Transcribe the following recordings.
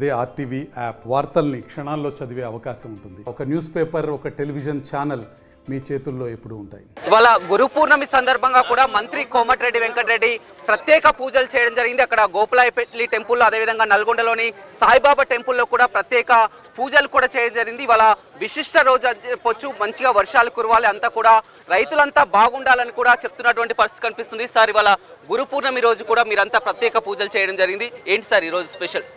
అదే RTV app వార్తల్ని క్షణాల్లో చదివే అవకాశం ఉంటుంది. ఒక న్యూస్ పేపర్, ఒక టెలివిజన్ ఛానల్ మీ చేతుల్లో ఎప్పుడూ ఉంటాయి. ఇవాళ గురు పూర్ణమి సందర్భంగా కూడా మంత్రి కోమటిరెడ్డి వెంకటరెడ్డి ప్రత్యేక పూజలు చేయడం జరిగింది. అక్కడ గోపులాయపల్లి టెంపుల్లో, అదేవిధంగా నల్గొండలోని సాయిబాబా టెంపుల్లో కూడా ప్రత్యేక పూజలు కూడా చేయడం జరిగింది. ఇవాళ విశిష్ట రోజు చెప్పొచ్చు. మంచిగా వర్షాలు కురవాలి, అంతా కూడా రైతులంతా బాగుండాలని కూడా చెప్తున్నటువంటి పరిస్థితి కనిపిస్తుంది. సార్, ఇవాళ గురు పూర్ణమి రోజు కూడా మీరంతా ప్రత్యేక పూజలు చేయడం జరిగింది. ఏంటి సార్ ఈరోజు స్పెషల్?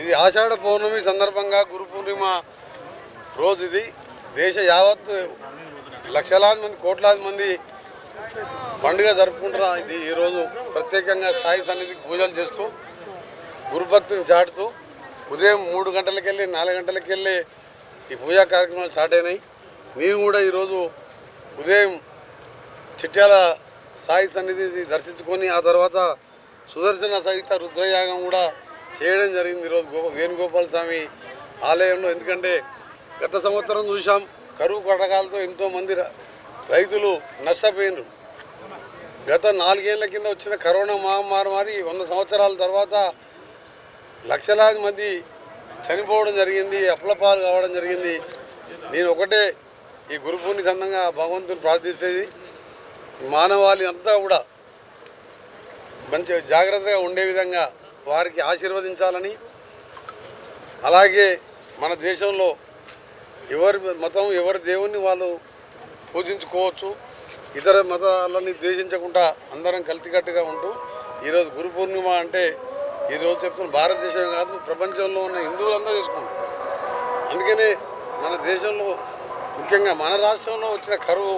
ఇది ఆషాఢ పౌర్ణమి సందర్భంగా గురు పూర్ణిమ రోజు. ఇది దేశ యావత్ లక్షలాది మంది, కోట్లాది మంది పండుగ జరుపుకుంటున్న ఇది ఈరోజు ప్రత్యేకంగా సాయి సన్నిధికి పూజలు చేస్తూ గురుభక్తిని చాటుతూ ఉదయం 3 గంటలకు వెళ్ళి 4 గంటలకు వెళ్ళి ఈ పూజా కార్యక్రమాలు స్టార్ట్ అయినాయి. మేము కూడా ఈరోజు ఉదయం చిట్యాల సాయి సన్నిధిని దర్శించుకొని ఆ తర్వాత సుదర్శన సహిత రుద్రయాగం కూడా చేయడం జరిగింది ఈరోజు వేణుగోపాల స్వామి ఆలయంలో. ఎందుకంటే గత సంవత్సరం చూసాం, కరువు కటకాలతో ఎంతోమంది రైతులు నష్టపోయినారు. గత 4 ఏళ్ల కింద వచ్చిన కరోనా మహమ్మారి 100 సంవత్సరాల తర్వాత లక్షలాది మంది చనిపోవడం జరిగింది, అప్లపాలు కావడం జరిగింది. నేను ఒకటే ఈ గురు పూర్ణిమ సందర్భంగా భగవంతుని ప్రార్థిస్తేది మానవాళి అంతా కూడా మంచి జాగ్రత్తగా ఉండే విధంగా వారికి ఆశీర్వదించాలని, అలాగే మన దేశంలో ఎవరి మతం, ఎవరి దేవుణ్ణి వాళ్ళు పూజించుకోవచ్చు, ఇతర మతాలని ద్వేషించకుండా అందరం కలిసికట్టుగా ఉంటూ ఈరోజు గురు పూర్ణిమ అంటే ఈరోజు చెప్తున్న భారతదేశం కాదు, ప్రపంచంలో ఉన్న హిందువులందరూ చేసుకుంటారు. అందుకనే మన దేశంలో ముఖ్యంగా మన రాష్ట్రంలో వచ్చిన కరువు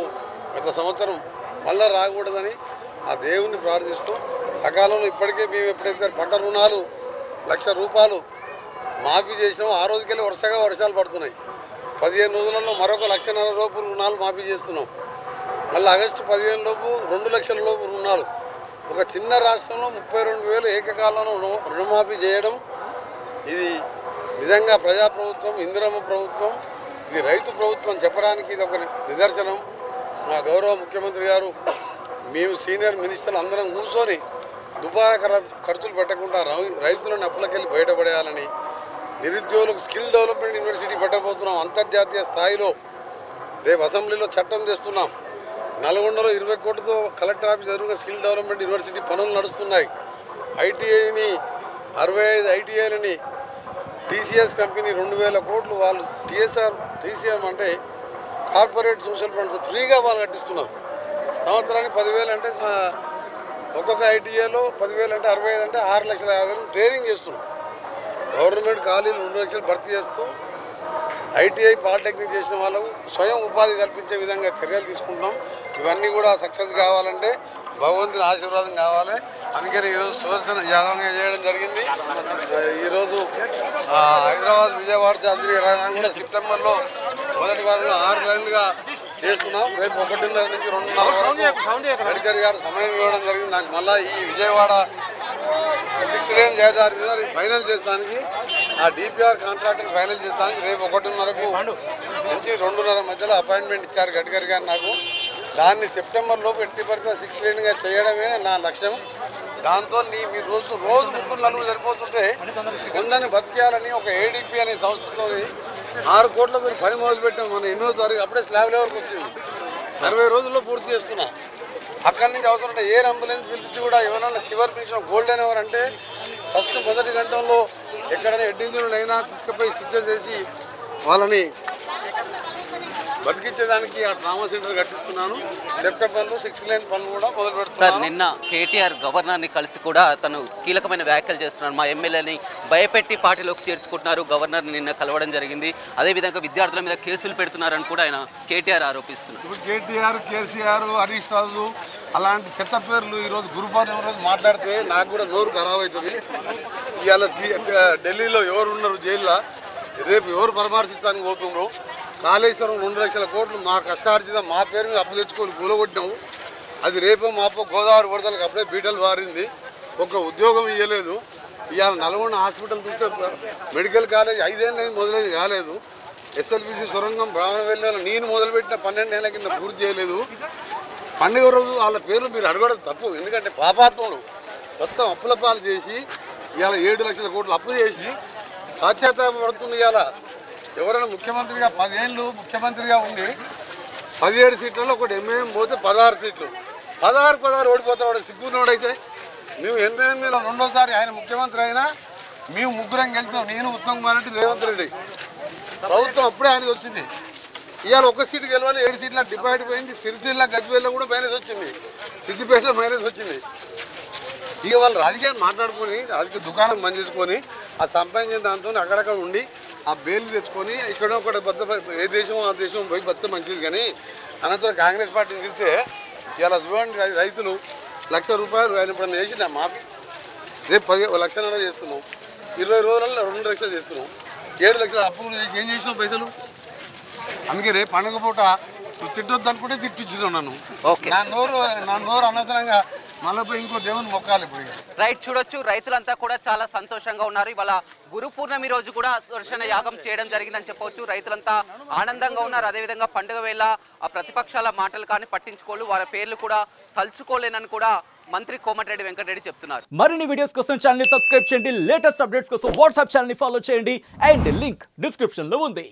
గత సంవత్సరం మళ్ళా రాకూడదని ఆ దేవుణ్ణి ప్రార్థిస్తూ సకాలంలో ఇప్పటికే మేము ఎప్పుడైతే పంట రుణాలు 1,00,000 రూపాయలు మాఫీ చేసినామో ఆ రోజుకెళ్ళి వరుసగా వర్షాలు పడుతున్నాయి. 15 రోజులలో మరొక 1,50,000 రూపాయల రుణాలు మాఫీ చేస్తున్నాం. మళ్ళీ ఆగస్టు 15 లోపు 2 లక్షల లోపు రుణాలు. ఒక చిన్న రాష్ట్రంలో 32,000 ఏకకాలంలో రుణమాఫీ చేయడం, ఇది నిజంగా ప్రజాప్రభుత్వం, ఇందిరమ్మ ప్రభుత్వం, ఇది రైతు ప్రభుత్వం చెప్పడానికి ఇది ఒక నిదర్శనం. మా గౌరవ ముఖ్యమంత్రి గారు, మేము సీనియర్ మినిస్టర్లు అందరం కూర్చొని దుబారా ఖర్చులు పెట్టకుండా రైతులను అప్పులకెళ్ళి బయటపడేయాలని, నిరుద్యోగులకు స్కిల్ డెవలప్మెంట్ యూనివర్సిటీ పెట్టబోతున్నాం. అంతర్జాతీయ స్థాయిలో రేపు అసెంబ్లీలో చట్టం చేస్తున్నాం. నల్గొండలో 20 కోట్లతో కలెక్టర్ ఆఫీస్ ఎదురుగా స్కిల్ డెవలప్మెంట్ యూనివర్సిటీ పనులు నడుస్తున్నాయి. ఐటీఐని 65 ఐటీఐలని టీసీఎస్ కంపెనీ 2,000 కోట్లు వాళ్ళు టీసీఎం అంటే కార్పొరేట్ సోషల్ ఫండ్స్ ఫ్రీగా వాళ్ళు కట్టిస్తున్నారు. సంవత్సరానికి 10,000 అంటే ఒక్కొక్క ఐటీఐలో 10,000 అంటే 65 అంటే 6,50,000 ట్రైనింగ్ చేస్తున్నాం. గవర్నమెంట్ ఖాళీలు 2 లక్షలు భర్తీ చేస్తూ ఐటీఐ పాలిటెక్నిక్ చేసిన వాళ్ళకు స్వయం ఉపాధి కల్పించే విధంగా చర్యలు తీసుకుంటున్నాం. ఇవన్నీ కూడా సక్సెస్ కావాలంటే భగవంతుని ఆశీర్వాదం కావాలి. అందుకని ఈరోజు సుదర్శన యాగంగా చేయడం జరిగింది. ఈరోజు హైదరాబాద్, విజయవాడ, చంద్రగిరి కూడా సెప్టెంబర్లో మొదటి వారంలో 6 లైన్లుగా చేస్తున్నాం. రేపు 1:30 నుంచి 2:30 వరకు గడ్కరీ గారు సమయం ఇవ్వడం జరిగింది. నాకు మళ్ళీ ఈ విజయవాడ 6 లేన్ జాతీయ ఫైనల్ చేస్తానికి, ఆ డిపిఆర్ కాంట్రాక్టర్ ఫైనల్ చేస్తానికి రేపు 1:30 నుంచి 2:30 మధ్యలో అపాయింట్మెంట్ ఇచ్చారు గడ్కరీ గారు నాకు. దాన్ని సెప్టెంబర్ లోపు 80% 6 లేన్గా చేయడమే నా లక్ష్యం. దాంతో మీరు రోజు 3-4 సరిపోతుంటే కొందరిని బతికేయాలని ఒక ఏడీపీ అనే సంస్థతో 6 కోట్లతో పని మొదలుపెట్టాం. మన 8వ తారీఖు అప్పుడే స్లాబ్ లెవెల్కి వచ్చింది. 60 రోజుల్లో పూర్తి చేస్తున్నా. అక్కడి నుంచి అవసరం ఎయిర్ అంబులెన్స్ పిలిపించి కూడా ఎవరైనా చివరి నిమిషం గోల్డెన్ అవర్ అంటే ఫస్ట్ మొదటి గంటల్లో ఎక్కడైనా హెడ్ ఇంజన్లు అయినా తీసుకుపోయి స్టిచెస్ చేసి వాళ్ళని బతికించేదానికి ఆ ట్రామా సెంటర్ కట్టిస్తున్నాను. సెప్టెంబర్లో 6 లేన్ పనులు కూడా మొదలు పెడుతున్నాను. సార్, నిన్న కేటీఆర్ గవర్నర్ని కలిసి కూడా తను కీలకమైన వ్యాఖ్యలు చేస్తున్నారు. మా ఎమ్మెల్యేని భయపెట్టి పార్టీలోకి చేర్చుకుంటున్నారు, గవర్నర్ని నిన్న కలవడం జరిగింది. అదేవిధంగా విద్యార్థుల మీద కేసులు పెడుతున్నారని కూడా ఆయన కేటీఆర్ ఆరోపిస్తున్నారు. ఇప్పుడు కేటీఆర్, కేసీఆర్, హరీష్ రాజు అలాంటి చెత్త పేర్లు ఈరోజు గురు పూర్ణిమ రోజు మాట్లాడితే నాకు కూడా నోరు ఖరాబ్ అవుతుంది. ఇవాళ ఢిల్లీలో ఎవరు ఉన్నారు జైల్లో, రేపు ఎవరు పరామర్శిస్తానికి పోతున్నారు. కాళేశ్వరం 2 లక్షల కోట్లు మా కష్టార్జిత మా పేరు మీద అప్పు తెచ్చుకొని కూలగొట్టినాము. అది రేపో మాపో గోదావరి వరదలకు అప్పుడే బీటలు వారింది. ఒక ఉద్యోగం ఇవ్వలేదు. ఇవాళ నల్గొండ హాస్పిటల్ చూస్తే మెడికల్ కాలేజ్ 5 ఏళ్ళకి మొదలైంది కాలేదు. ఎస్ఎల్బిసి సొరంగం బ్రాహ్మణవెల్లిలో నేను మొదలుపెట్టిన 12 ఏళ్ల కింద పూర్తి చేయలేదు. పండుగ రోజు వాళ్ళ పేర్లు మీరు అడగడం తప్పు. ఎందుకంటే పాపాత్మలు మొత్తం అప్పుల పాలు చేసి ఇవాళ 7 లక్షల కోట్లు అప్పు చేసి పాశ్చాత్తాపడుతుంది. ఇవాళ ఎవరైనా ముఖ్యమంత్రిగా 10 ఏళ్ళు ముఖ్యమంత్రిగా ఉండి 17 సీట్లలో ఒకటి ఎంఐఎం పోతే 16 సీట్లు 16 ఓడిపోతాడు. సిగ్గునోడైతే మేము 88లో రెండోసారి ఆయన ముఖ్యమంత్రి అయినా మేము ముగ్గురం గెలిచినాం. నేను ఉత్తమ్ కుమార్ రెడ్డి, రేవంత్ రెడ్డి. ప్రభుత్వం అప్పుడే ఆయనకి వచ్చింది. ఇవాళ ఒక సీటు గెలవాలి, 7 సీట్ల డిపాయిట్ పోయింది. సిరిసిల్ల గజ్వేల్లో కూడా మైనస్ వచ్చింది, సిద్దిపేటలో మైనస్ వచ్చింది. ఇక వాళ్ళు రాజకీయాలు మాట్లాడుకొని రాజకీయ దుకాణం బంద్ చేసుకొని ఆ సంపాదించిన దాంతో అక్కడక్కడ ఉండి ఆ బేలు తెచ్చుకొని ఇక్కడ ఒకటి ఏ దేశం ఆ దేశం పోయి బతితే మంచిది. కానీ అనంతరం కాంగ్రెస్ పార్టీని తిరిగితే ఇలా చూడండి, రైతులు ₹1,00,000 ఆయన ఇప్పుడు చేసిన మాఫీ, రేపు 10 లక్షల చేస్తున్నాం. 20 రోజులలో 2 లక్షలు చేస్తున్నాం. 7 లక్షల అప్పులు చేసి ఏం చేసినాం పైసలు? అందుకే రేపు పండుగ పూట నువ్వు తిట్టొద్దు అనుకుంటే తిప్పించినావు నన్ను. నా నోరు అనవసరంగా మళ్ళీ పోయి ఇంకో దేవుని మొక్కాలి ఇప్పుడు. రైట్, చూడొచ్చు రైతులంతా కూడా చాలా సంతోషంగా ఉన్నారు. ఇవాళ గురు పూర్ణమి రోజు కూడా సుదర్శన యాగం చేయడం జరిగిందని చెప్పవచ్చు. రైతులంతా ఆనందంగా ఉన్నారు. అదేవిధంగా పండుగ వేళ ఆ ప్రతిపక్షాల మాటలు కానీ పట్టించుకోలు, వారి పేర్లు కూడా తలుచుకోలేనని కూడా మంత్రి కోమటిరెడ్డి వెంకటరెడ్డి చెప్తున్నారు. మరిన్ని వీడియోస్ కోసం ఛానల్ ని సబ్స్క్రైబ్ చేయండి. లేటెస్ట్ అప్డేట్స్ కోసం వాట్సాప్ ఛానల్ ని ఫాలో చేయండి. అండ్ లింక్ డిస్క్రిప్షన్ లో ఉంది.